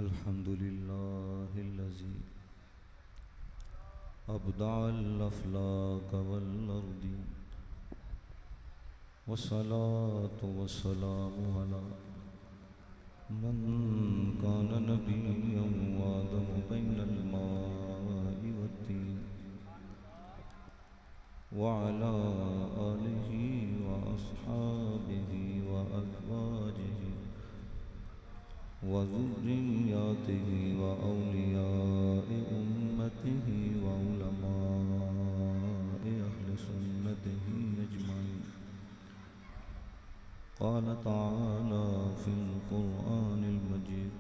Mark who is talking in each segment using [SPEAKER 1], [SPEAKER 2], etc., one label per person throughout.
[SPEAKER 1] अल्हम्दुलिल्लाहिल्लज़ी अब्दअल अफ़लाक वल अर्दी वस्सलातु वस्सलामु अला मन कान नबिय्यन व आदमु बैनल माइ वत्तीन व अला आलिहि व अस्हाबिहि व अज़वाजिहि व ज़ुर्रिय्यातिहि व औलियाए उम्मतिहि व उलमाए अहले सुन्नतिहि अजमाइन। क़ाल तआला फ़िल क़ुरआनिल मजीद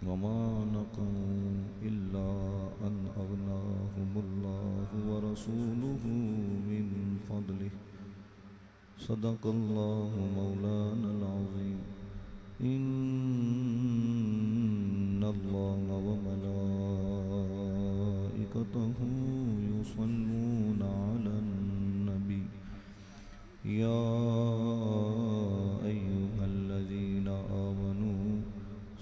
[SPEAKER 1] वमा नक़मू इल्ला अन अग़नाहुमुल्लाहु व रसूलुहु मिन फ़ज़लिहि सदक़ल्लाहु मौलानल अज़ीम। इन्नल्लाहा व मलाइकतहु युसल्लूना अलन नबी या अय्युहल्लज़ीना आमनू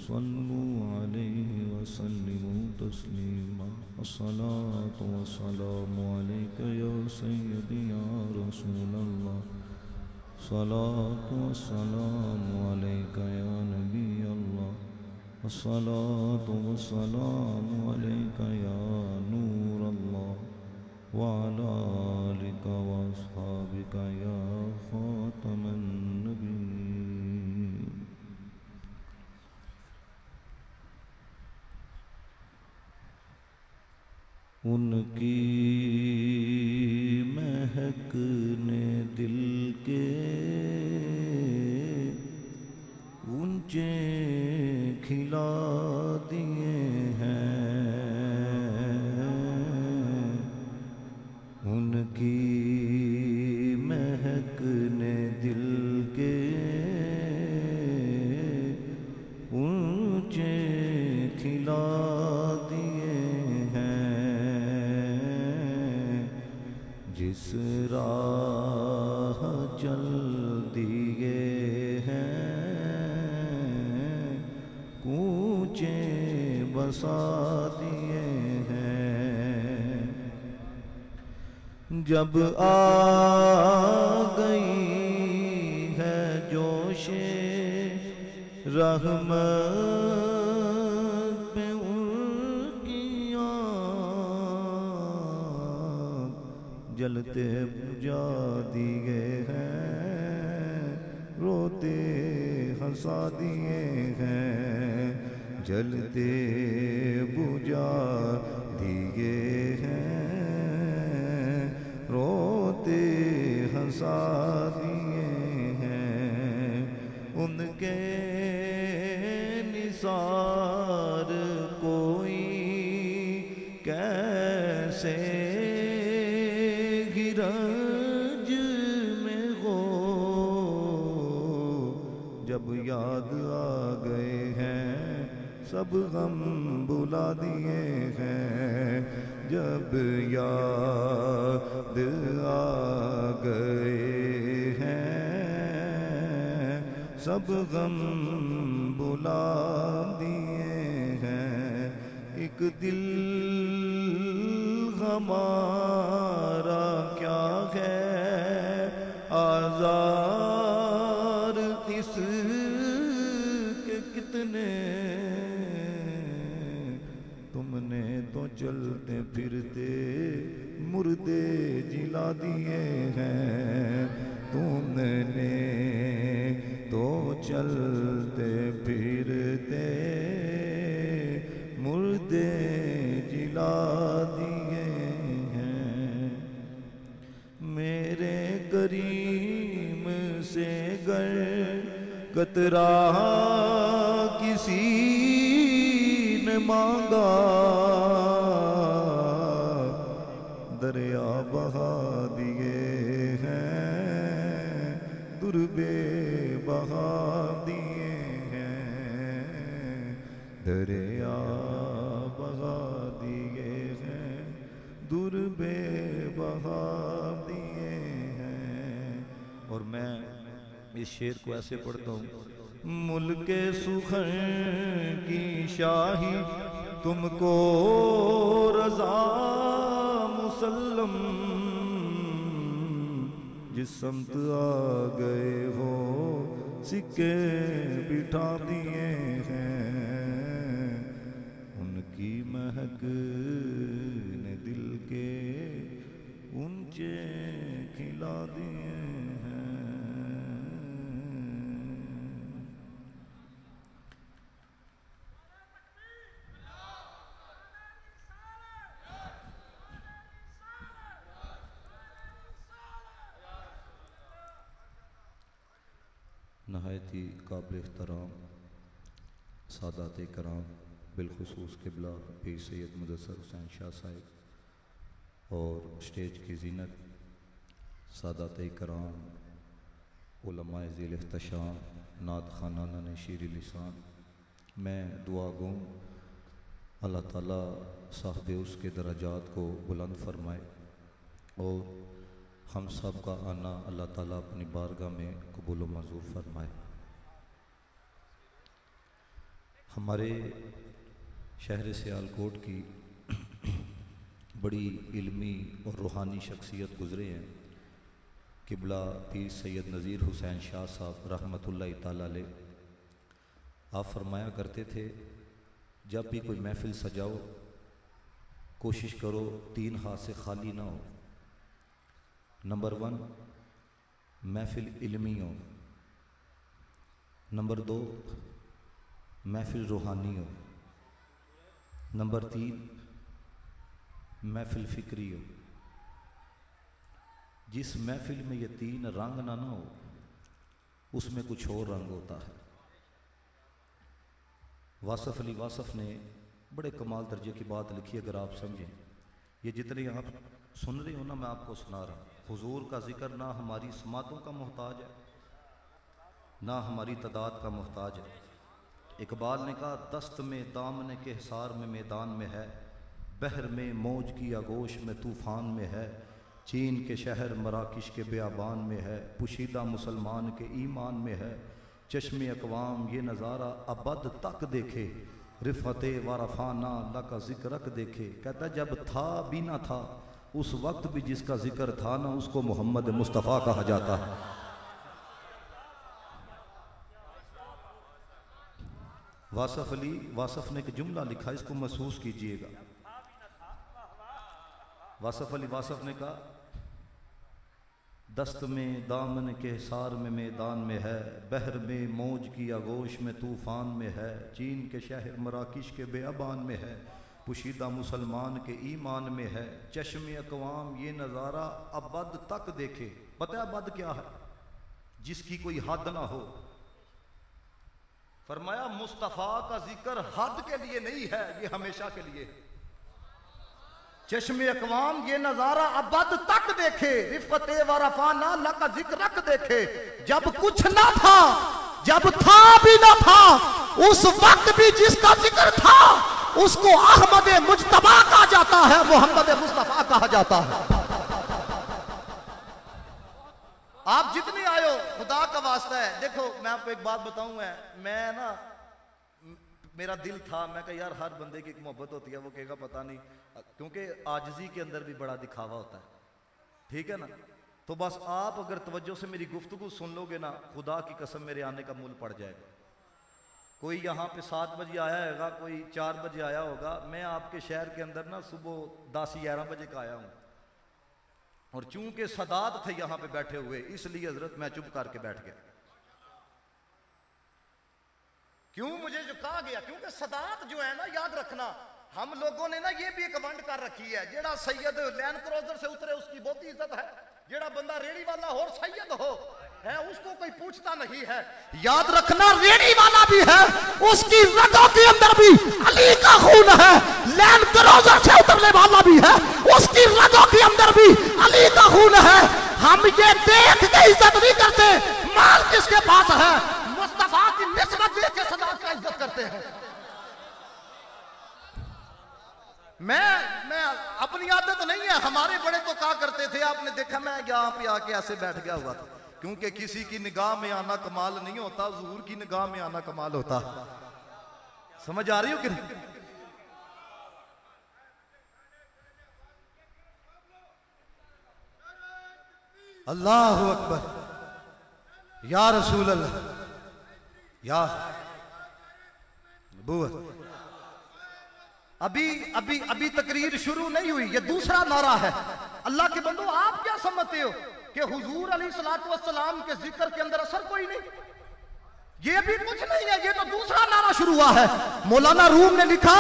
[SPEAKER 1] सल्लू अलैहि व सल्लिमू तस्लीमा। अस्सलातु वस्सलामु अलैका या सय्यदी या रसूलल्लाह। अस्सलातु वस्सलामु अलैका या नबी अल्लाह। अस्सलातु वस्सलामु अलैका या नूर अल्लाह व अला आलिका व अस्हाबिका या खातमन नबीय्यीन। उनकी महक ने दिल के ऊंचे खिला दिए हैं। उनकी महक ने दिल के ऊंचे खिला दिए हैं। जिस राह चल दिए हैं कूचे बसा दिए हैं। जब आ गई है जोशे रहमत पे उनकी आँख जलते बुझा दिए हैं, रोते हंसा दिए हैं। जलते बुझा दिए हैं, रोते हंसा दिए हैं। उनके निसार कोई कैसे गिरज में हो। जब याद आ गए हैं सब गम बुला दिए हैं। जब याद आ गए हैं सब गम बुला दिए हैं। एक दिल हमारा क्या है आज़ार इसके कितने। तुमने तो चलते फिरते मुर्दे जिला दिए हैं। तुमने तो चलते फिरते मुर्दे जिला दिए हैं। मेरे करीम से गर कतरा किसी ने मांगा दरिया बहा दिए हैं। दुर्बे बहा दिए हैं, दरिया बहा दिए हैं, दुर्बे बहा दिए हैं। और मैं इस शेर को ऐसे पढ़ता हूँ मुल्के सुखर की शाही तुमको रजा मुसल्लम, जिस समत आ गए हो सिक्के बिठा दिए हैं, उनकी महक ने दिल के ऊंचे खिला दिए हैं। नहायती काबिल एहतराम सादात कराम, बिलखुसूस क़िबला पीर सैयद मुदस्सर हुसैन शाह साहिब और स्टेज की ज़ीनत सादात कराम, उलमाए ज़ील एहतशाम, नात ख़ानाना ने शीर लिसान, मैं दुआ गूँ अल्लाह ताला साहब उसके दराजात को बुलंद फरमाए और हम सब का आना अल्लाह ताला अपनी बारगाह में कबूल व मंजूर फरमाए। हमारे शहर सियालकोट की बड़ी इल्मी और रूहानी शख्सियत गुज़रे हैं, क़िबला पीर सैयद नज़ीर हुसैन शाह साहब रहमतुल्लाह ताला अलैह। आप फरमाया करते थे, जब भी कोई महफ़िल सजाओ कोशिश करो 3 हाथ से खाली ना हो। नंबर 1 महफ़िल इल्मी हो, नंबर 2 महफ़िल रूहानी हो, नंबर 3 महफ़िल फ़िक्री हो। जिस महफ़िल में ये 3 रंग ना हो उसमें कुछ और रंग होता है। वासफ़ अली वासफ़ ने बड़े कमाल दर्जे की बात लिखी, अगर आप समझें। ये जितने आप सुन रहे हो ना, मैं आपको सुना रहा हूँ। हुजूर का जिक्र ना हमारी समातों का मोहताज है, ना हमारी तादाद का मोहताज है। इकबाल ने कहा, दस्त में दामन के हिसार में मैदान में है, बहर में मौज की आगोश में तूफ़ान में है, चीन के शहर मराकिश के बेआबान में है, पुशीदा मुसलमान के ईमान में है, चश्मे अकवाम ये नज़ारा अबद तक देखे, रिफ़ते वारफाना अल्लाह का जिक्र रख देखे। कहता जब था भी ना था उस वक्त भी जिसका जिक्र था ना, उसको मोहम्मद मुस्तफ़ा कहा जाता है। वासफ़ अली वासफ़ ने एक जुमला लिखा, इसको महसूस कीजिएगा। वासफ़ अली वासफ़ ने कहा, दस्त में दामन के हिसार में मैदान में है, बहर में मौज की आगोश में तूफ़ान में है, चीन के शहर मराकिश के बेअबान में है, पुशीदा मुसलमान के ईमान में है, चश्मे अकवाम ये नज़ारा अबद तक देखे। पता है अबद क्या है? जिसकी कोई हद ना हो। फरमाया मुस्तफ़ा का जिक्र हद के लिए नहीं है, ये हमेशा के लिए है। चश्मे अकवाम ये नजारा अबद तक देखे, रिफ़ते वरफ़ाना अल्लाह का जिक्र रख देखे। जब कुछ ना था, जब था भी ना था, उस वक्त भी जिसका जिक्र था उसको अहमद मुज्तबा कहा जाता है, मोहम्मद मुस्तफ़ा कहा जाता है। आप जितने आए हो खुदा का वास्ता है। देखो मैं आपको एक बात बताऊं, मैं ना मेरा दिल था, मैं कहा यार हर बंदे की एक मोहब्बत होती है, वो कहेगा पता नहीं, क्योंकि आजिज़ी के अंदर भी बड़ा दिखावा होता है, ठीक है ना। तो बस आप अगर तवज्जो से मेरी गुफ्तगू सुन लोगे ना, खुदा की कसम मेरे आने का मूल पड़ जाएगा। कोई यहाँ पे 7 बजे आया होगा, कोई 4 बजे आया होगा। मैं आपके शहर के अंदर ना सुबह 10-11 बजे का आया हूँ, और चूंकि सदात थे यहाँ पे बैठे हुए, इसलिए हजरत मैं चुप करके बैठ गया। क्यों मुझे जो कहा गया, क्योंकि सदात जो है ना, याद रखना, हम लोगों ने ना ये भी एक वंड कर रखी है। जेड़ा सैयद लैंड क्रूजर से उतरे उसकी बहुत इज्जत है, जेड़ा बंदा रेड़ी वाला हो और सैयद हो है उसको कोई पूछता नहीं है। याद रखना, रेड़ी वाला भी है, उसकी रगों के अंदर भी अली का खून है। लैंड क्रूजर से उतरने वाला भी है, उसकी रगों के अंदर भी अली का खून है। हम ये देख के इज्जत नहीं करते माल किसके पास है, मुस्तफा की निस्बत देख के सदात का इज्जत करते हैं। मैं अपनी आदत नहीं है, हमारे बड़े तो कहा करते थे, आपने देखा मैं यहाँ पे आके ऐसे बैठ गया हुआ था। क्योंकि किसी की निगाह में आना कमाल नहीं होता, हुजूर की निगाह में आना कमाल होता। समझ आ रही हो कि नहीं? अल्लाह अकबर, या रसूल अल्लाह, या नबूवत। अभी अभी अभी तकरीर शुरू नहीं हुई, ये दूसरा नारा है। अल्लाह के बंदो, आप क्या समझते हो कि हुजूर अलैहिस्सलातु वस्सलाम के जिक्र के अंदर असर कोई नहीं? ये भी कुछ नहीं है, ये तो दूसरा नारा शुरू हुआ है। मौलाना रूम ने लिखा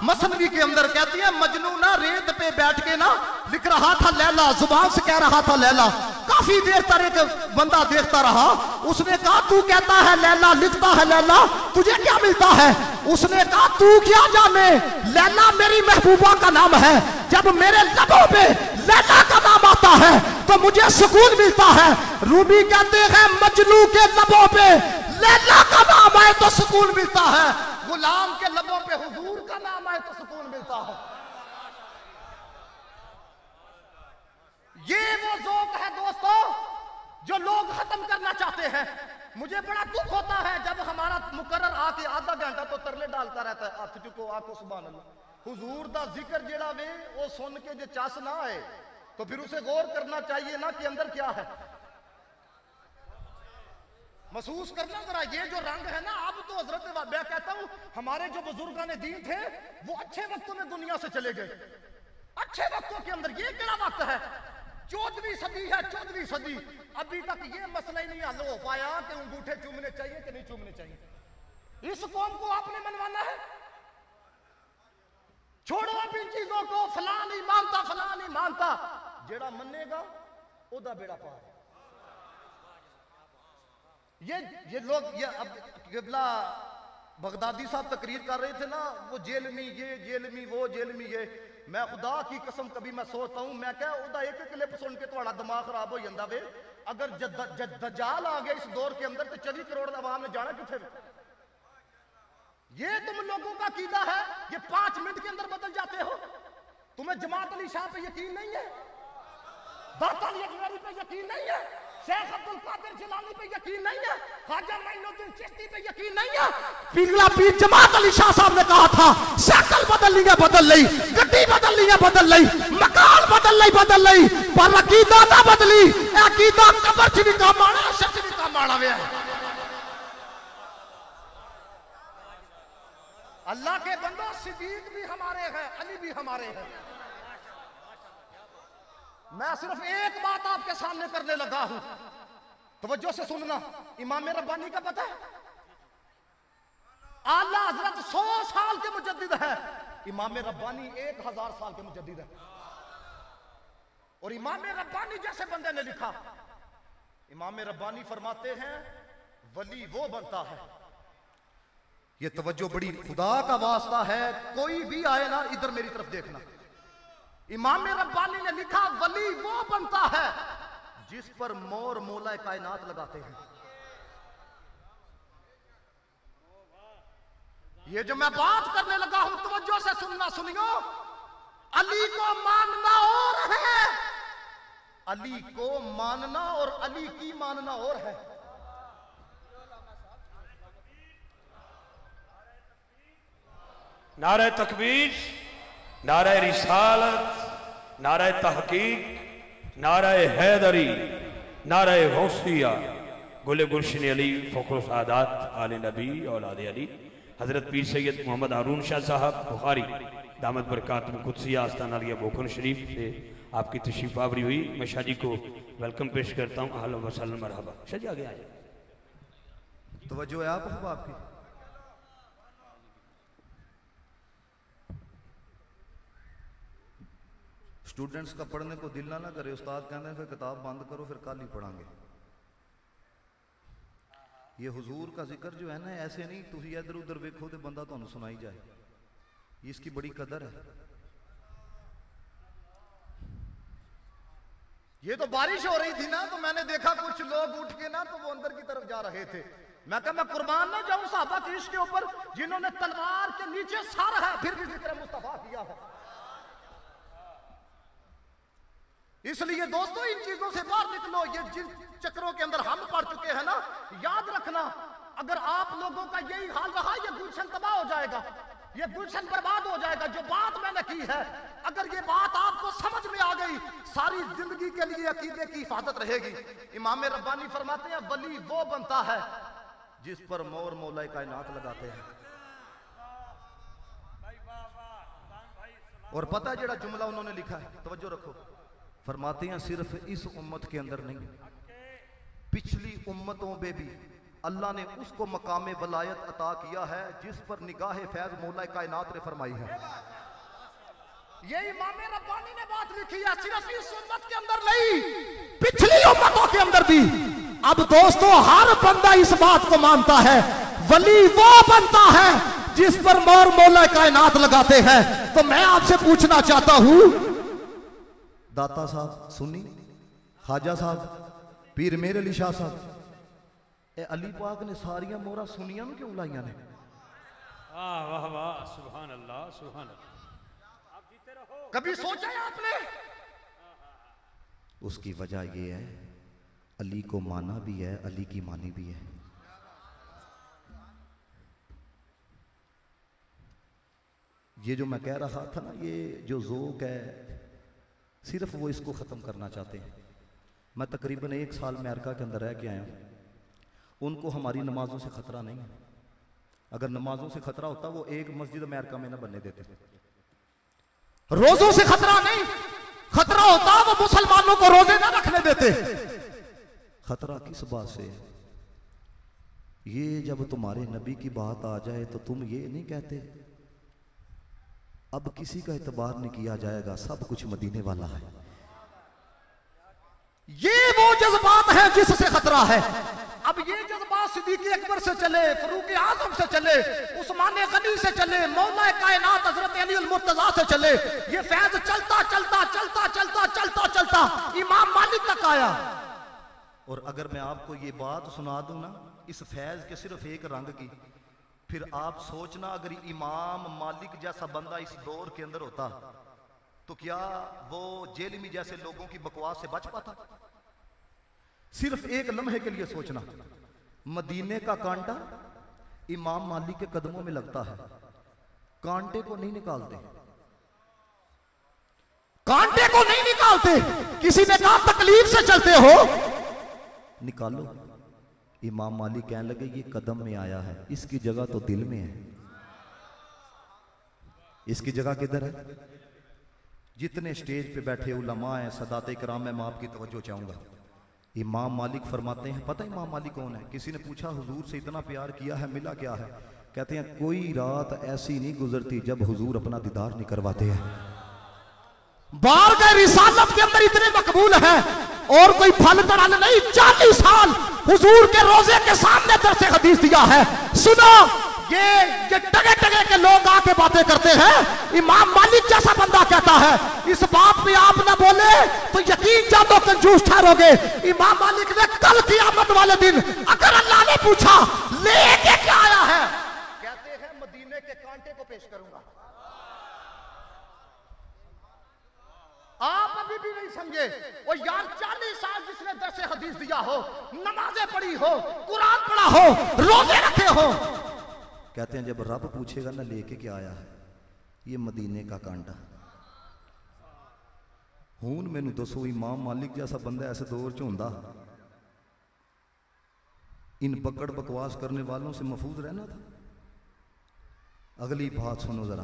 [SPEAKER 1] मसनवी के अंदर, कहती है मजनू ना रेत पे बैठ के ना लिख रहा था लैला, जुबान से कह रहा था लैला। काफी देर तक एक बंदा देखता रहा, उसने कहा तू कहता है लैला, लिखता है लैला, तुझे क्या मिलता है? उसने कहा तू क्या जाने, लैला मेरी महबूबा का नाम है। जब मेरे लबों पे लैला का नाम आता है तो मुझे सुकून मिलता है। रूबी कहते हैं मजनू के लबों पे लैला का नाम आए तो सुकून मिलता है, गुलाम के लबों पे हुजूर का नाम आए तो सुकून मिलता है। ये वो ज़ौक़ है दोस्तों जो लोग खत्म करना चाहते हैं। मुझे बड़ा दुख होता है जब हमारा मुकर्रर आके आधा घंटा तो तरले डालता रहता है, हथ चुको आको सुभान अल्लाह। हुजूर दा जिक्र जेड़ा वे वो सुन के जो चस ना आए तो फिर उसे गौर करना चाहिए ना कि अंदर क्या है, महसूस करना जरा। ये जो रंग है ना, अब तो हजरत मैं कहता हूं हमारे जो बुजुर्गान दीन थे वो अच्छे वक्तों में दुनिया से चले गए, अच्छे वक्तों के अंदर। ये क्या वक्त है, 14वीं सदी है, 14वीं सदी, अभी तक ये मसला ही नहीं हल हो पाया कि अंगूठे चूमने चाहिए कि नहीं चूमने चाहिए। इस कौम को आपने मनवाना है, छोड़ो अब इन चीजों को। फलां नहीं मानता, फलां नहीं मानता, जेड़ा मनेगा ओदा बेड़ा पार। ये लोग ये अब क़िबला बगदादी साहब तकरीर कर रहे थे ना, वो जेल में ये, जेल में वो, जेल में ये। मैं खुदा की कसम कभी मैं सोचता हूं, मैं क्या ओदा एक क्लिप सुन के थोड़ा दिमाग खराब हो जाता वे। अगर दज्जाल आ गया इस दौर के अंदर तो 24 करोड़ आवाम ने जाना किथे? ये तुम लोगों का कीदा है, ये 5 मिनट के अंदर बदल जाते हो। तुम्हें जमात अली शाह पे यकीन नहीं है, दाता अली अजमेरी पे यकीन नहीं है, शेख अब्दुल कादिर जिलानी पे यकीन नहीं है, ख्वाजा मोइनुद्दीन चिश्ती पे यकीन नहीं है। पिघला पीर जमात अली शाह साहब ने कहा था शक्ल बदल ली है बदल ली, गड्डी बदल ली है बदल ली, मकान बदल ली बदल ली, पर अकीदा ना बदली। अकीदा कब्र च भी काम आना, सच भी काम आना वे। अल्लाह के बंदो, सिद्दीक भी हमारे हैं, अली भी हमारे हैं। मैं सिर्फ एक बात आपके सामने करने लगा हूं, तवज्जो से सुनना। इमाम रब्बानी का पता है, आला हजरत 100 साल के मुजद्दिद है, इमाम रब्बानी 1000 साल के मुजद्दिद है। और इमाम रब्बानी जैसे बंदे ने लिखा, इमाम रब्बानी फरमाते हैं वली वो बनता है, ये तवज्जो बड़ी खुदा का वास्ता है, कोई भी आए ना इधर मेरी तरफ देखना। इमाम रब्बानी ने लिखा वली वो बनता है जिस पर मोर मौला कायनात लगाते हैं। ये जो मैं बात करने लगा हूं तवज्जो से सुनना, सुनियो। अली को मानना और है, अली को मानना और अली की मानना और है।
[SPEAKER 2] नारे तकबीर, नारे रिसालत, नारे तहकीक, नारे हैदरी, नारे गौसिया, गुले गुलशन अली फ़ख्र सादात आले नबी औलाद अली हज़रत पीर सैयद मोहम्मद हारून शाह साहब बुखारी दामद बरकातुहुम कुद्सिया आस्ताना लिया बोखन शरीफ से आपकी तशरीफ आवरी हुई। मैं शाह जी को वेलकम पेश करता हूँ। अहलन व सहलन मरहबा। शाह जी आगे आ जाए।
[SPEAKER 1] तवज्जो है आपकी। स्टूडेंट्स का पढ़ने को दिल ना करे, उस्ताद कहते हैं फिर किताब बंद करो, फिर कल ही पढ़ांगे। ये हुजूर का जिक्र जो है ना, ऐसे नहीं तुम इधर उधर वेखो तो बंदा तुहानू सुनाई जाए, इसकी बड़ी कदर है। ये तो बारिश हो रही थी ना, तो मैंने देखा कुछ लोग उठ के ना तो वो अंदर की तरफ जा रहे थे। मैं कहा मैं कुर्बान ना जाऊं साहबा की इश्क के ऊपर जिन्होंने तलवार के नीचे सर है फिर भी जिक्र मुस्तफा किया है।
[SPEAKER 3] इसलिए दोस्तों इन चीजों से बाहर निकलो। ये जिन चक्रों के अंदर हम पड़ चुके हैं ना, याद रखना, अगर आप लोगों का यही हाल रहा, ये गुलशन तबाह हो जाएगा, ये गुलशन बर्बाद हो जाएगा। जो बात मैंने की है, अगर ये बात आपको समझ में आ गई, सारी जिंदगी के लिए अकीदे की हिफाजत रहेगी। इमाम रब्बानी फरमाते हैं, वली वो बनता है
[SPEAKER 1] जिस पर मोर मौला कायनात लगाते हैं। और पता है जेड़ा जुमला उन्होंने लिखा है, तवज्जो रखो, फरमाते हैं सिर्फ इस उम्मत के अंदर नहीं, पिछली उम्मतों में भी अल्लाह ने उसको मकाम वलायत अता किया है जिस पर निगाह फैज मौला कायनात ने फरमाई है।
[SPEAKER 3] ये इमाम रब्बानी ने बात लिखी है, सिर्फ इस उम्मत के अंदर नहीं, पिछली उम्मतों के अंदर भी। अब दोस्तों हर बंदा इस बात को मानता है, वली वो बनता है जिस पर मोर मौला कायनात लगाते हैं। तो मैं आपसे पूछना चाहता हूं,
[SPEAKER 1] दाता साहब सुन्नी, ख्वाजा साहब, पीर मेर अली शाह साहब, ए अली पाक ने सारिया मोहरा सुनिया क्यों लाइया ने?
[SPEAKER 2] वाह वाह, सुभान अल्लाह, सुभान अल्लाह। आप जीते रहो।
[SPEAKER 3] कभी सोचा है आपने?
[SPEAKER 1] उसकी वजह यह है, अली को माना भी है, अली की मानी भी है। ये जो मैं कह रहा था ना, ये जो ज़ोक है, सिर्फ वो इसको ख़त्म करना चाहते हैं। मैं तकरीबन 1 साल अमेरिका के अंदर रह के आया हूँ। उनको हमारी नमाजों से ख़तरा नहीं है। अगर नमाजों से ख़तरा होता वो एक मस्जिद अमेरिका में ना बनने देते।
[SPEAKER 3] रोज़ों से ख़तरा नहीं, ख़तरा होता वो मुसलमानों को रोज़े ना रखने देते।
[SPEAKER 1] ख़तरा किस बात से है? ये जब तुम्हारे नबी की बात आ जाए तो तुम ये नहीं कहते अब किसी का एतबार नहीं किया जाएगा, सब कुछ मदीने वाला है।
[SPEAKER 3] ये वो जज्बात है जिससे खतरा है। अब ये जज्बात सिद्दीक़ अकबर से चले, फरूक आज़म से चले, उस्मान गनी से चले, मौला कायनात हजरत अली अल मुर्तज़ा से चले, ये फैज चलता चलता चलता चलता चलता चलता इमाम मालिक तक आया।
[SPEAKER 1] और अगर मैं आपको ये बात सुना दूं ना इस फैज के सिर्फ एक रंग की, फिर आप सोचना अगर इमाम मालिक जैसा बंदा इस दौर के अंदर होता तो क्या वो जेलमी जैसे लोगों की बकवास से बच पाता? सिर्फ एक लम्हे के लिए सोचना, मदीने का कांटा इमाम मालिक के कदमों में लगता है, कांटे को नहीं निकालते,
[SPEAKER 3] कांटे को नहीं निकालते। किसी ने कहा तकलीफ से चलते हो,
[SPEAKER 1] निकालो। इमाम मालिक कहने लगे ये कदम में आया है, इसकी जगह तो दिल में है। इसकी जगह किधर है? जितने स्टेज पे बैठे उलमा हैं, सदाते इकराम में, मैं आपकी तवज्जो चाहूंगा। इमाम मालिक फरमाते हैं, पता है इमाम मालिक कौन है? किसी ने पूछा हुजूर से इतना प्यार किया है, मिला क्या है? कहते हैं कोई रात ऐसी नहीं गुजरती जब हुजूर अपना दीदार नहीं करवाते हैं।
[SPEAKER 3] बारगाह रिसालत के अंदर इतने मकबूल हैं और कोई फल दराल नहीं। 40 साल हुजूर के रोजे के सामने दरसे हदीस दिया है। सुनो, ये टगे टगे के लोग आके बातें करते हैं, इमाम मालिक जैसा बंदा कहता है, इस बात पे आप ना बोले तो यकीन जानो कंजूस ठहरोगे। इमाम मालिक ने कल क़यामत वाले दिन अगर अल्लाह ने पूछा लेके क्या आया है, कहते हैं मदीने के कांटे को पेश करूंगा। आप अभी भी नहीं समझे। और यार 40 साल जिसने दरसे हदीस दिया हो, नमाजें पढ़ी हो, कुरान पढ़ा हो, रोजे रखे हो,
[SPEAKER 1] कहते हैं जब रब पूछेगा ना लेके क्या आया है, ये मदीने का कांटा। हुन मैनू दसो इमाम मालिक जैसा बंदा ऐसे दौर च हुंदा, इन बकड़ बकवास करने वालों से महफूज रहना था। अगली बात सुनो जरा,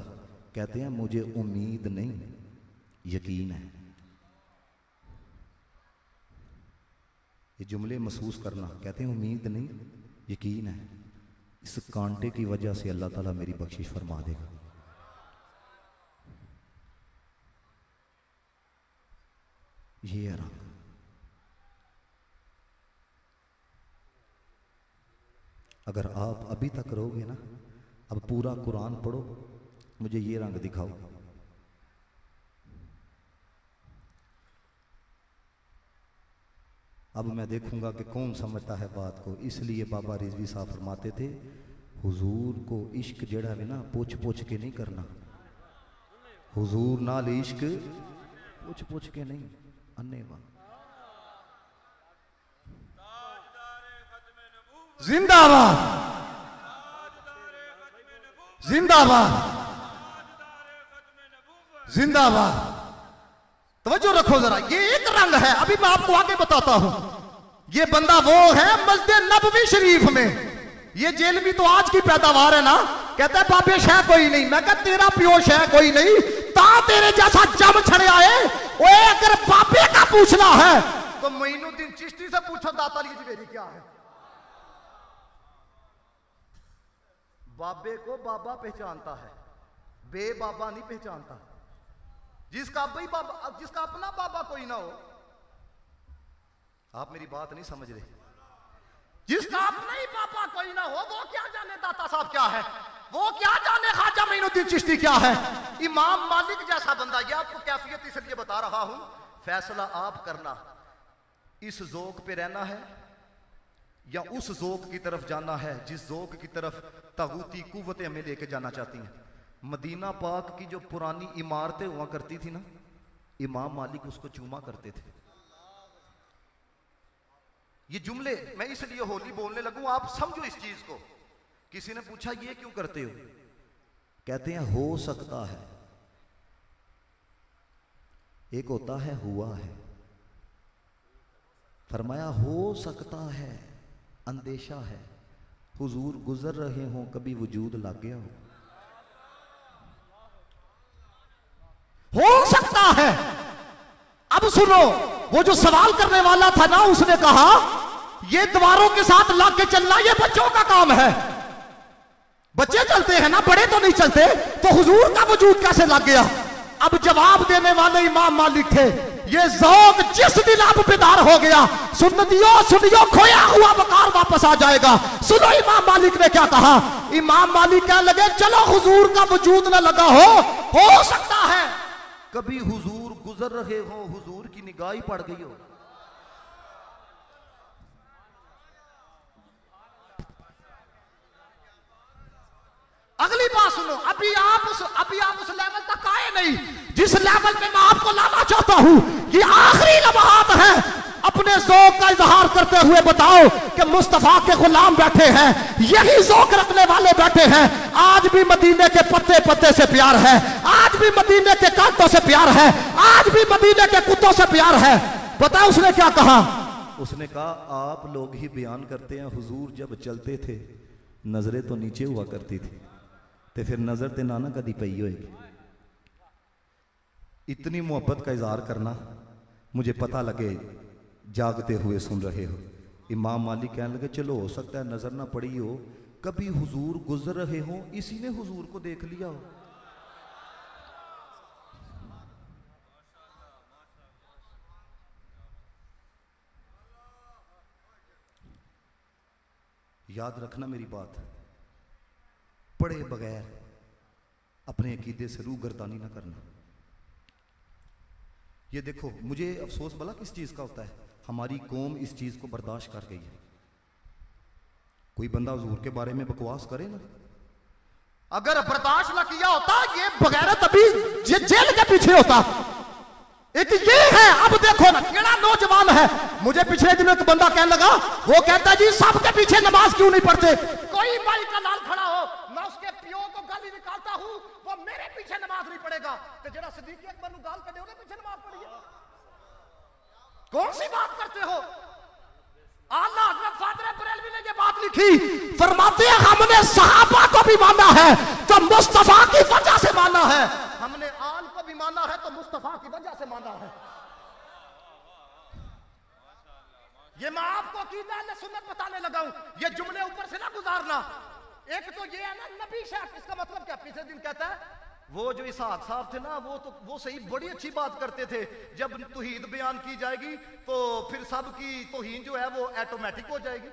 [SPEAKER 1] कहते हैं मुझे उम्मीद नहीं यकीन है। ये जुमले महसूस करना, कहते हैं उम्मीद नहीं यकीन है, इस कांटे की वजह से अल्लाह ताला मेरी बख्शिश फरमा देगा। ये है रंग। अगर आप अभी तक रहोगे ना, अब पूरा कुरान पढ़ो, मुझे ये रंग दिखाओ। अब मैं देखूंगा कि कौन समझता है बात को। इसलिए बाबा रिजवी साहब फरमाते थे, हुजूर को इश्क जेड़ा है ना पूछ पूछ के नहीं करना, हुजूर नाल इश्क पूछ पूछ के नहीं, अन्नेवा।
[SPEAKER 3] जिंदाबाद जिंदाबाद जिंदाबाद। तवज्जो रखो जरा, ये एक रंग है, अभी मैं आपको आगे बताता हूं। ये बंदा वो है मस्जिद नबवी शरीफ में, ये जेल भी तो आज की पैदावार है ना। कहता है बाबे शह कोई नहीं, मैं कहता तेरा प्यो शह कोई नहीं, ता तेरे जैसा जम छड़े आए। ओए अगर बाबे का पूछना है तो मोइनुद्दीन चिश्ती से पूछो दाता अली जवेरी क्या है। बाबे को बाबा पहचानता है, बे बाबा नहीं पहचानता। जिसका भाई बाबा, जिसका अपना बाबा कोई ना हो, आप मेरी बात नहीं समझ रहे, जिसका अपना ही बाबा कोई ना हो वो क्या जाने दाता साहब क्या है, वो क्या जाने ख्वाजा मोइनुद्दीन चिश्ती क्या है। इमाम मालिक जैसा बंदा, ये आपको कैफियत इसलिए बता रहा हूं, फैसला आप करना, इस ज़ौक़ पे रहना है या उस ज़ौक़ की तरफ जाना है जिस ज़ौक़ की तरफ तागूती कुव्वतें हमें लेके जाना चाहती हैं। मदीना पाक की जो पुरानी इमारतें हुआ करती थी ना, इमाम मालिक उसको चूमा करते थे। ये जुमले मैं इसलिए होली बोलने लगूं, आप समझो इस चीज को। किसी ने पूछा ये क्यों करते हो, कहते हैं हो सकता है। एक होता है हुआ है, फरमाया हो सकता है, अंदेशा है, हुजूर गुजर रहे हो कभी वजूद लग गया हो सकता है। अब सुनो, वो जो सवाल करने वाला था ना, उसने कहा ये दीवारों के साथ लग के चलना ये बच्चों का काम है, बच्चे चलते हैं ना, बड़े तो नहीं चलते, तो हुजूर का वजूद कैसे लग गया। अब जवाब देने वाले इमाम मालिक थे, ये ज़ौक़ जिस दिन अब बेदार हो गया, सुन्नतियों सुनियो खोया हुआ वकार वापस आ जाएगा। सुनो इमाम मालिक ने क्या कहा। इमाम मालिक कहने लगे चलो हुजूर का वजूद न लगा हो सकता है
[SPEAKER 1] कभी हुजूर गुजर रहे हो, हुजूर की निगाह ही पड़ गई हो।
[SPEAKER 3] अगली बात सुनो, अभी आप उस लेवल तक आए नहीं जिस लेवल पे मैं आपको लाना चाहता हूं। ये आखिरी लम्हात है, अपने ज़ौक़ का इजहार करते हुए बताओ कि मुस्तफा के गुलाम बैठे हैं, यही ज़ौक़ रखने वाले बैठे हैं। आज भी मदीने के पत्ते पत्ते से प्यार है, आज भी मदीने के कांटों से प्यार है, आज भी मदीने के कुत्तों से प्यार है। पता उसने क्या कहा,
[SPEAKER 1] उसने कहा आप लोग ही बयान करते हैं हुजूर जब चलते थे नजरें तो नीचे हुआ करती थी, तो फिर नजर ते नाना कदी पई होएगी। इतनी मोहब्बत का इजहार करना, मुझे पता लगे जागते हुए सुन रहे हो। इमाम मालिक कहने लगे चलो हो सकता है नजर ना पड़ी हो, कभी हुजूर गुजर रहे हो, इसी ने हुजूर को देख लिया हो। याद रखना मेरी बात, पढ़े बगैर अपने अकीदे से रूगर्दानी ना करना। ये देखो, मुझे अफसोस भला किस चीज़ का होता है, हमारी कौम इस चीज़ को बर्दाश्त कर गई है। कोई बंदा हुजूर के बारे में बकवास करे ना,
[SPEAKER 3] अगर बर्दाश्त ना किया होता ये बगैरत अभी जेल के पीछे होता। एक ये है, अब देखो ना केड़ा नौजवान है। मुझे पिछले दिनों एक बंदा कहने लगा, वो कहता जी सबके पीछे नमाज क्यों नहीं पढ़ते। कोई माई का लाल खड़ा हो, मैं उसके पियो को गाली निकालता हूं, वो मेरे पीछे नमाज नहीं पढ़ेगा। तो जरा सिद्दीक अकबर नु गाल कटे उन्हें पीछे नमाज पढ़ी है, कौन सी बात करते हो। आला हज़रत फादर बरेलवी ने ये बात लिखी, फरमाते हैं हमने सहाबा को भी माना है तो मुस्तफा की वजह से माना है, हमने आल को भी माना है तो मुस्तफा की वजह से माना है। ये मैं आपको अकीदा अहले सुन्नत बताने लगा हूं, ये जुमले ऊपर से ना गुजारना। एक तो ये है ना नबी शैख, इसका मतलब क्या, पिछले दिन कहता है
[SPEAKER 1] वो जो इसहाक साहब थे ना, वो सही बड़ी अच्छी बात करते थे, जब तौहीद बयान की जाएगी तो फिर सब की तौहीन जो है वो ऑटोमेटिक हो जाएगी।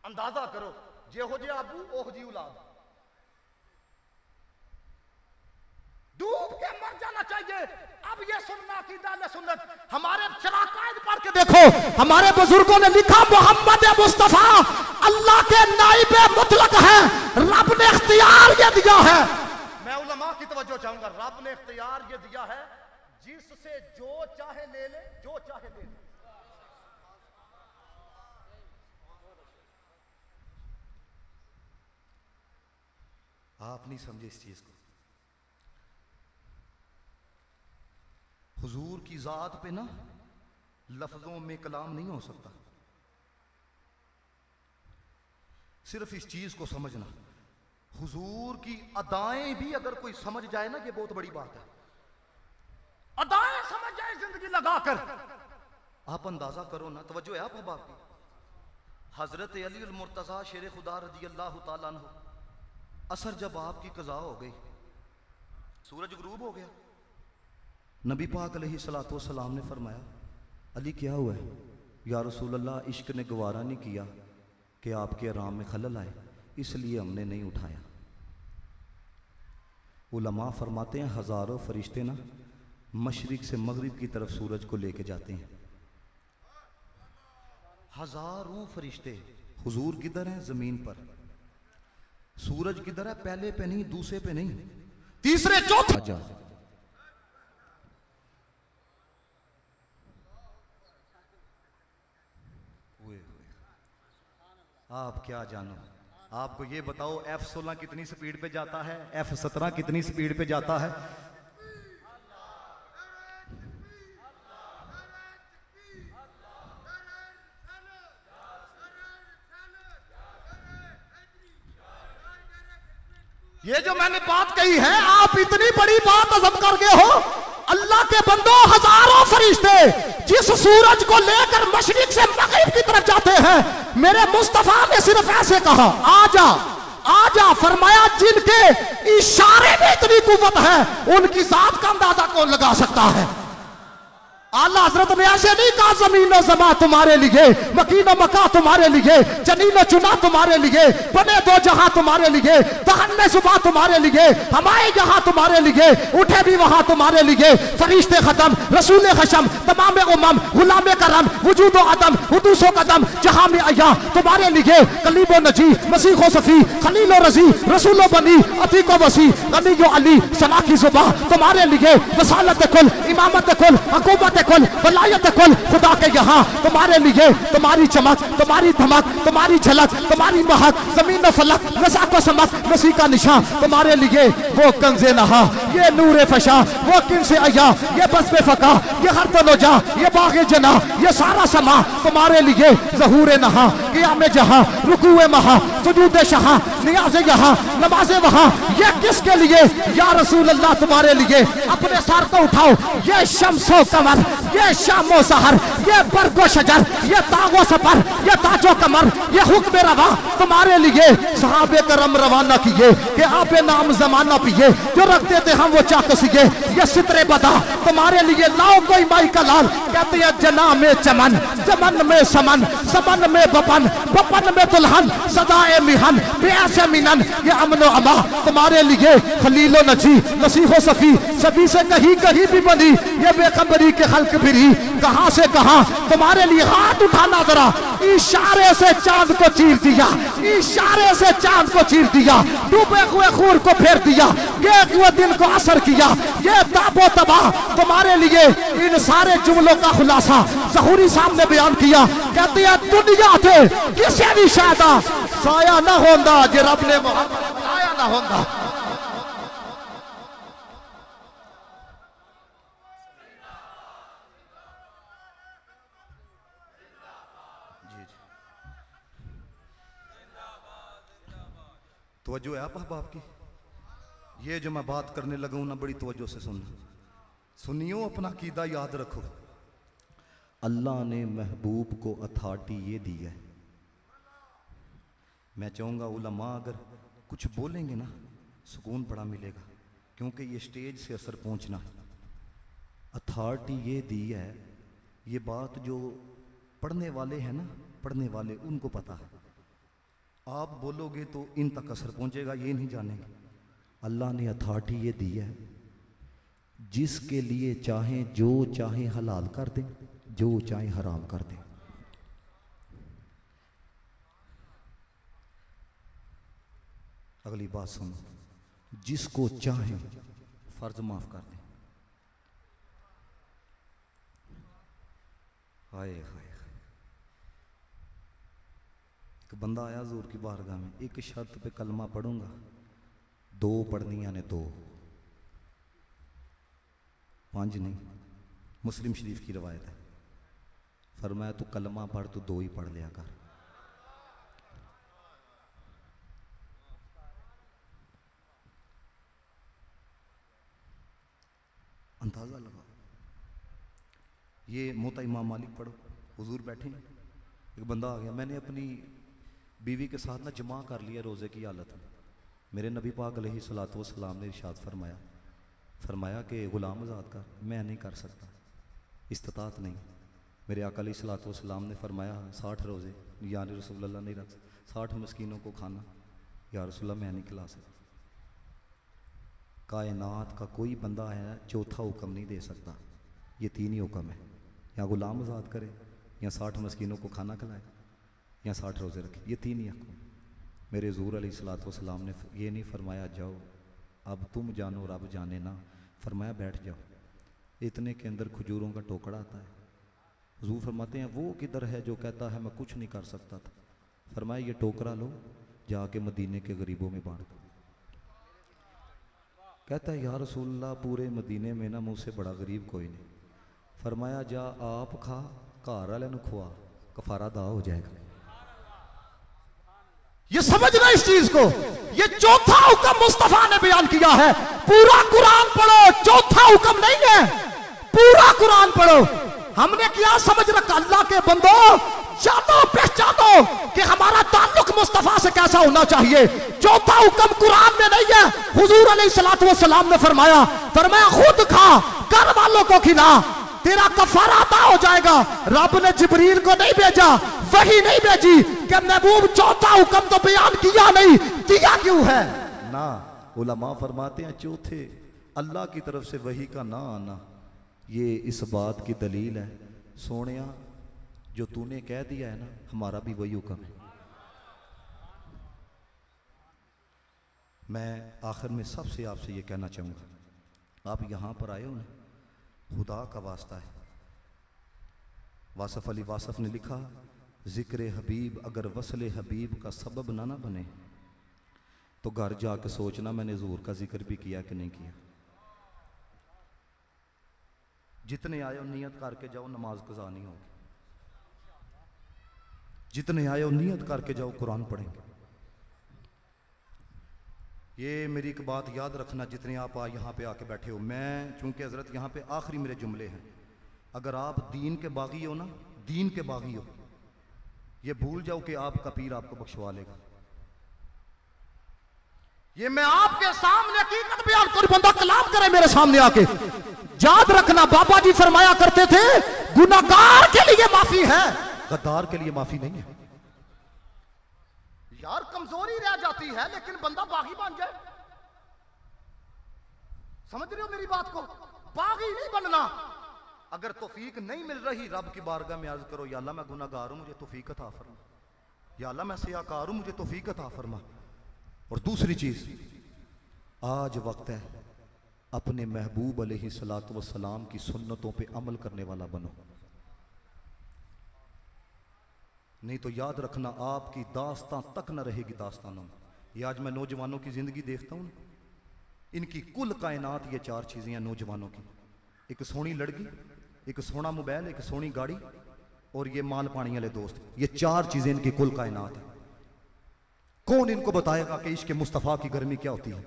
[SPEAKER 1] अंदाजा करो, जेहो जे आबू ओह जी औलाद, डूब के मर जाना चाहिए। अब ये सुनना अकीदा अहले सुन्नत, हमारे शराकायद पढ़ के देखो, हमारे बुजुर्गों ने लिखा मोहम्मद मुस्तफा अल्लाह के नाइब मुतलक है, रब ने इख्तियार ये दिया है। मैं उलमा की तवज्जो चाहूंगा, रब ने इख्तियार ये दिया है
[SPEAKER 3] जिससे जो चाहे ले ले, जो चाहे दे ले।
[SPEAKER 1] आप नहीं समझे इस चीज को। हुजूर की जात पे ना लफ्जों में कलाम नहीं हो सकता। सिर्फ इस चीज को समझना, हुजूर की अदाएं भी अगर कोई समझ जाए ना, ये बहुत बड़ी बात है। अदाएं समझ जाए जिंदगी लगाकर, आप अंदाजा करो ना, तवज्जो है आप बाप की। हजरत अली अल मुर्तजा शेर खुदा रजी अल्लाह तआला अन्हु, असर जब आपकी कज़ा हो गई, सूरज गुरूब हो गया, नबी पाक अलैहिस्सलातु वस्सलाम ने फरमाया, अली क्या हुआ है? या रसूल अल्लाह, इश्क ने गवारा नहीं किया कि आपके आराम में खलल आए, इसलिए हमने नहीं उठाया। उलमा फरमाते हैं हज़ारों फरिश्ते ना मशरिक से मगरिब की तरफ सूरज को लेके जाते हैं। हज़ारों फरिश्ते। हुजूर किधर हैं? ज़मीन पर। सूरज किधर है? पहले पे नहीं, दूसरे पे नहीं, तीसरे चौथे। जा आप क्या जानो, आपको ये बताओ F-16 कितनी स्पीड पे जाता है, F-17 कितनी स्पीड पे जाता है?
[SPEAKER 3] ये जो मैंने बात कही है, आप इतनी बड़ी बात हजम कर गए हो। अल्लाह के बंदो, हजारों फरिश्ते जिस सूरज को लेकर मशरिक से मगरिब की तरफ जाते हैं, मेरे मुस्तफा ने सिर्फ ऐसे कहा, आजा आजा। फरमाया जिनके इशारे में इतनी कुव्वत है, उनकी जात का अंदाजा कौन लगा सकता है? आला हजरत ने ऐसे नहीं कहा जमीन जमा तुम्हारे लिए, मकीन मका तुम्हारे लिए, जनीन चुना तुम्हारे लिए, बने दो जहां तुम्हारे लिए, तहन्ने सुबह तुम्हारे लिए, हमारे यहाँ तुम्हारे लिए, उठे भी वहां तुम्हारे लिए। फरिश्ते खत्म, रसूल खशम, तमाम उमम, गुलाम करम, वजूदो अदम, हुदूसो कदम, जहां में अया तुम्हारे लिए। कलीबो नजी, मसीहो सफी, खलीलो रजी, रसूलो बनी, अतीको वसी, गनीयो अली, सना की जुबा तुम्हारे लिए। वसालत कुल, इमामत कुल, हुकूमत कुल, वलायत कुल खुदा के यहाँ तुम्हारे लिए। तुम्हारी चमक, तुम्हारी धमक, तुम्हारी झलक, तुम्हारी महक, जमीन फलक, नज़ाको समक, नसी का निशान तुम्हारे लिए। वो कंजे नहा, ये नूरे फशा, वो किनसे आया, ये बस पे फका, ये हर तलोजा, ये बागे जना, ये सारा समा तुम्हारे लिए। ज़हूरे नहा, क़ियामे जहां, रुकूए महा, सुजूदे शहा, नियाज़े यहाँ, नमाज़े वहाँ, ये किसके लिए? या रसूल अल्लाह तुम्हारे लिए। अपने सर को उठाओ, ये शम्सो कमर, ये शामो सहर, ये बरगो शजर, ये तागो सफर, ये ताजो कमर, ये हुक्म रवा तुम्हारे लिए। सहाबे करम रवाना किए कि आप नाम जमाना पिए, जो रखते थे हम वो चाकसिए। ये सितरे बदा तुम्हारे लिए। लाओ कोई माई का लाल, कहते हैं जना में चमन, चमन में समन, समन में बपन, बपन में दुल्हन, सदाए मिहन, बेअसे मिनन, ये अमनो अमा तुम्हारे लिए। खलीलो नजी, नसीहो सफी, सभी से कहीं कहीं भी बनी, ये बेखबरी के हल्क फिरी, कहां से कहां तुम्हारे लिए। हाथ उठाना जरा, इशारे से चांद को चीर दिया, इशारे से चांद को चीर दिया, डूबे हुए खूर को फेर दिया, एक हुए दिन को असर किया। ये ताबो तबाह तुम्हारे लिए। इन सारे जुमलों का खुलासा ज़हूरी साहब ने बयान किया। कहते हैं दुनिया थे किसी भी शायदा साया ना होंदा, जे रब ने मोहब्बत साया ना होंदा।
[SPEAKER 1] तवज्जो है आप बाप की। ये जो मैं बात करने लगा हूं ना, बड़ी तवज्जो से सुनियो, अपना कीदा याद रखो। अल्लाह ने महबूब को अथॉरिटी ये दी है। मैं चाहूँगा उलमा अगर कुछ बोलेंगे ना, सुकून बड़ा मिलेगा, क्योंकि ये स्टेज से असर पहुँचना है। अथॉरिटी ये दी है, ये बात जो पढ़ने वाले हैं ना, पढ़ने वाले उनको पता है। आप बोलोगे तो इन तक असर पहुंचेगा, ये नहीं जानेंगे। अल्लाह ने अथॉरिटी ये दी है, जिसके लिए चाहें जो चाहे हलाल कर दें, जो चाहे हराम कर दें। अगली बात सुनो, जिसको चाहे फर्ज माफ कर दें, हाय हाय। एक बंदा आया हुजूर की बारगाह में, एक शर्त पे कलमा पढ़ूंगा, दो पढ़निया ने, दो, पांच नहीं। मुस्लिम शरीफ की रवायत है। फरमाया तू कलमा पढ़, तू दो ही पढ़ लिया कर। अंदाजा लगा। ये मोता इमाम मालिक पढ़ो, हुजूर बैठे हैं, एक बंदा आ गया। मैंने अपनी बीवी के साथ ना जमा कर लिया रोज़े की हालत में। मेरे नबी पाक अलैहिस्सलातु वस्सलाम ने इरशाद फरमाया कि ग़ुलाम आज़ाद कर। मैं नहीं कर सकता, इस्तिताअत नहीं। मेरे आका अलैहिस्सलातु वस्सलाम ने फरमाया 60 रोज़े यानी रसूलुल्लाह नहीं रख, 60 मस्कीनों को खाना, या रसूलुल्लाह मैं नहीं खिला सकता। कायनात का कोई बंदा है चौथा हुक्म नहीं दे सकता। ये तीन ही हुक्म है, या ग़ुलाम आज़ाद करे, या 60 मस्कीनों को खाना खिलाए, या 60 रोज़े रखे। ये तीन ही हुक्म। मेरे हुज़ूर अलैहिस्सलातु वस्सलाम ने ये नहीं फरमाया जाओ अब तुम जानो रब जाने ना, फरमाया बैठ जाओ। इतने के अंदर खजूरों का टोकरा आता है। हुज़ूर फरमाते हैं वो किधर है जो कहता है मैं कुछ नहीं कर सकता था। फरमाया ये टोकरा लो, जाके मदीने के गरीबों में बांट दो। कहता है या रसूलल्लाह पूरे मदीने में ना मुझसे बड़ा गरीब कोई नहीं। फरमाया जा आप खा, घर वाले नु खुआ, कफारा दा हो जाएगा।
[SPEAKER 3] ये समझना इस चीज को, ये चौथा हुक्म मुस्तफा ने बयान किया है। पूरा कुरान पढ़ो, चौथा हुक्म नहीं है, पूरा कुरान पढ़ो। हमने क्या समझ रखा, अल्लाह के बंदो जानो पहचानो कि हमारा ताल्लुक मुस्तफा से कैसा होना चाहिए। चौथा हुक्म कुरान में नहीं है। हुजूर अलैहिस्सलातु वस्सलाम ने फरमाया खुद खा, घर वालों को खिला, तेरा कफारा अदा हो जाएगा। रब ने जिब्रील को नहीं भेजा, वही नहीं भेजी कि महबूब चौथा हुक्म तो बयान किया नहीं, दिया क्यों है
[SPEAKER 1] ना। उलमा फरमाते हैं चौथे अल्लाह की तरफ से वही का ना आना, ये इस बात की दलील है सोनिया जो तूने कह दिया है ना, हमारा भी वही हुक्म है। मैं आखिर में सबसे आपसे ये कहना चाहूँगा, आप यहाँ पर आए हो ना, खुदा का वास्ता है। वासफ अली वासफ ने लिखा ज़िक्र हबीब अगर वसल हबीब का सबब ना बने तो घर जाके सोचना मैंने हुज़ूर का जिक्र भी किया कि नहीं किया। जितने आए हो नियत करके जाओ, नमाज कज़ा नहीं होगी। जितने आए हो नियत करके जाओ, कुरान पढ़ेंगे। ये मेरी एक बात याद रखना, जितने आप यहाँ पे आके बैठे हो, मैं चूंकि हजरत यहाँ पे आखिरी मेरे जुमले हैं, अगर आप दीन के बागी हो ना, दीन के बागी हो, ये भूल जाओ कि आपका पीर आपको बख्शवा लेगा।
[SPEAKER 3] ये मैं आपके सामने हकीकत बयान कर, बंदा कलाम करे मेरे सामने आके। याद रखना बाबा जी फरमाया करते थे गुनाहगार के लिए माफी है,
[SPEAKER 1] गद्दार के लिए माफी नहीं है।
[SPEAKER 3] यार कमजोरी रह जाती है लेकिन बंदा बागी बन जाए। समझ रहे हो मेरी बात को, बागी नहीं बनना।
[SPEAKER 1] अगर तौफीक नहीं मिल रही, रब की बारगाह में अर्ज करो या अल्लाह मैं गुनाहगार हूं, मुझे तौफीक अता फरमा, या अल्लाह मैं सियाकार हूं, मुझे तौफीक अता फरमा। और दूसरी चीज, आज वक्त है अपने महबूब अलैहिस्सलातु वस्सलाम की सुन्नतों पे अमल करने वाला बनो, नहीं तो याद रखना आपकी दास्तां तक न रहेगी दास्तानों में। ये आज मैं नौजवानों की जिंदगी देखता हूँ, इनकी कुल कायनात ये चार चीजें हैं नौजवानों की, एक सोहनी लड़की, एक सोहना मोबाइल, एक सोहनी गाड़ी और ये माल पानी वाले दोस्त। ये चार चीजें इनकी कुल कायनात है। कौन इनको बताएगा कि इश्क मुस्तफा की गर्मी क्या होती है।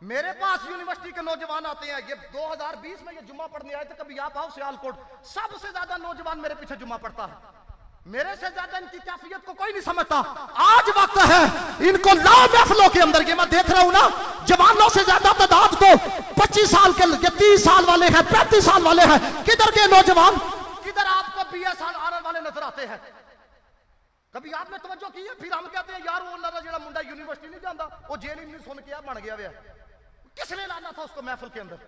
[SPEAKER 3] मेरे पास यूनिवर्सिटी के नौजवान आते हैं, ये 2020 में ये जुम्मा पढ़ने आए थे, कभी आप आओ सियालकोट, सबसे ज्यादा नौजवान मेरे पीछे जुम्मा पढ़ता है। मेरे से ज्यादा इनकी कैफियत को कोई नहीं समझता। आज वक्त है इनको लाओ महफिलों के अंदर। ये मैं देख रहा हूं ना, जवानों से ज्यादा तादाद को 25 साल के, 30 साल वाले हैं, 35 साल वाले हैं। किधर के नौजवान, किधर आपको 20 साल आने वाले नजर आते हैं। कभी आपने तवज्जो की है? फिर हम कहते हैं यार वो ना जो मुंडा यूनिवर्सिटी नहीं जाता, वो जेल ही नहीं सुन के बन गया वे, किसने लाना था उसको महफिल के अंदर।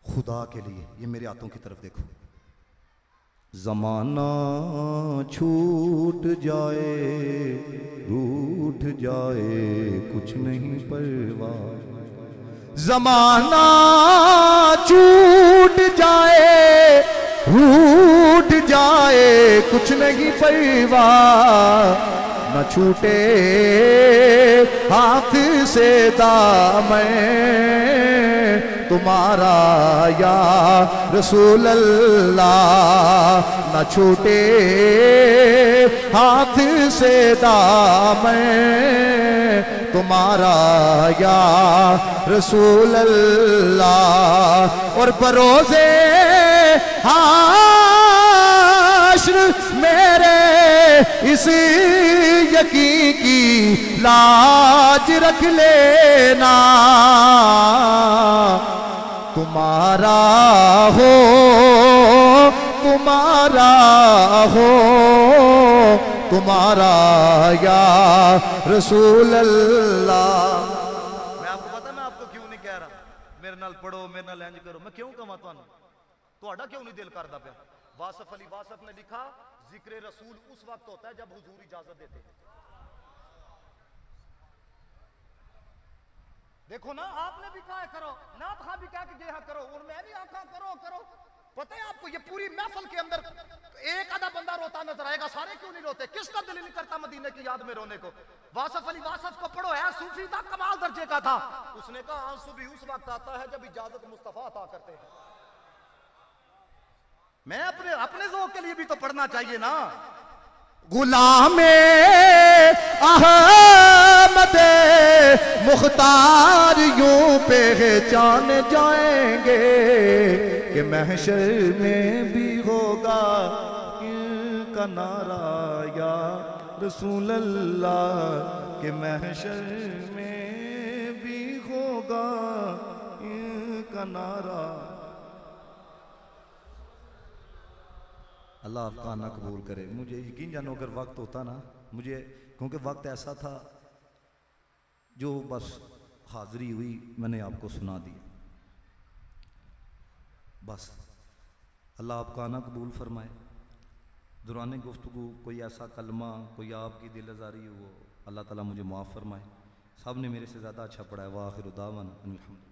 [SPEAKER 1] खुदा के लिए ये मेरे हाथों की तरफ देखो, जमाना छूट जाए रूठ जाए कुछ नहीं परवाह,
[SPEAKER 3] जमाना छूट जाए रूठ जाए कुछ नहीं परवाह, न छूटे हाथ से दामन तुम्हारा या रसूल अल्लाह, न छूटे हाथ से दामन तुम्हारा या रसूल अल्लाह। और बरोज़े हाश्र मेरे इस यकीन की लाज रख लेना, तुम्हारा हो तुम्हारा हो तुम्हारा या रसूल अल्लाह।
[SPEAKER 1] मैं आपको पता मैं आपको क्यों नहीं कह रहा मेरे नाल पढ़ो मेरे नाल इंज करो, मैं क्यों कहां तुहानू, तुहाडा क्यों नहीं दिल करदा पिया। वासफ अली वासफ ने लिखा जिक्र रसूल उस वक्त होता है जब हुजूर इजाजत देते हैं। देखो ना आपने भी कहा करो, नात खां भी कहा कि ये हाँ करो, और मैं भी आखा करो करो। पता है आपको ये पूरी महफिल के अंदर एक आधा बंदा रोता नजर आएगा, सारे क्यों नहीं रोते? किसका दिल नहीं करता मदीने की याद में रोने को? वासफ अली वासफ को पढ़ो, है सूफी था, कमाल दर्जे का था। उसने कहा आंसू भी उस वक्त आता है जब इजाजत मुस्तफा अता करते हैं। मैं अपने अपने ज़ौक़ के लिए भी तो पढ़ना चाहिए ना।
[SPEAKER 3] गुलामे अहमद मुख्तार यूं पहचान जाएंगे कि महशर में भी होगा इनका नारा या रसूल अल्लाह, कि महशर में भी होगा इनका नारा। अल्लाह आपका ना कबूल करे। मुझे यकीन जानो अगर वक्त होता ना मुझे, क्योंकि वक्त ऐसा था जो बस हाजिरी हुई मैंने आपको सुना दी बस। अल्लाह आपका ना कबूल फरमाए। दौरान गुफ्तगू कोई ऐसा कलमा कोई आपकी दिल आज़ारी हो, अल्लाह ताला मुझे माफ़ फरमाए। सब ने मेरे से ज़्यादा अच्छा पढ़ा है। वाखिर दावन अनिल हम्दुलिल्लाह।